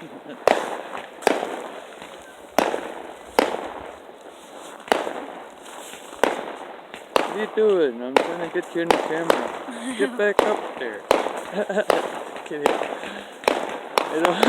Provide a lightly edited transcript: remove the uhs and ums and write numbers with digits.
What are you doing? I'm trying to get you in the camera. Get back up there. Kidding. I don't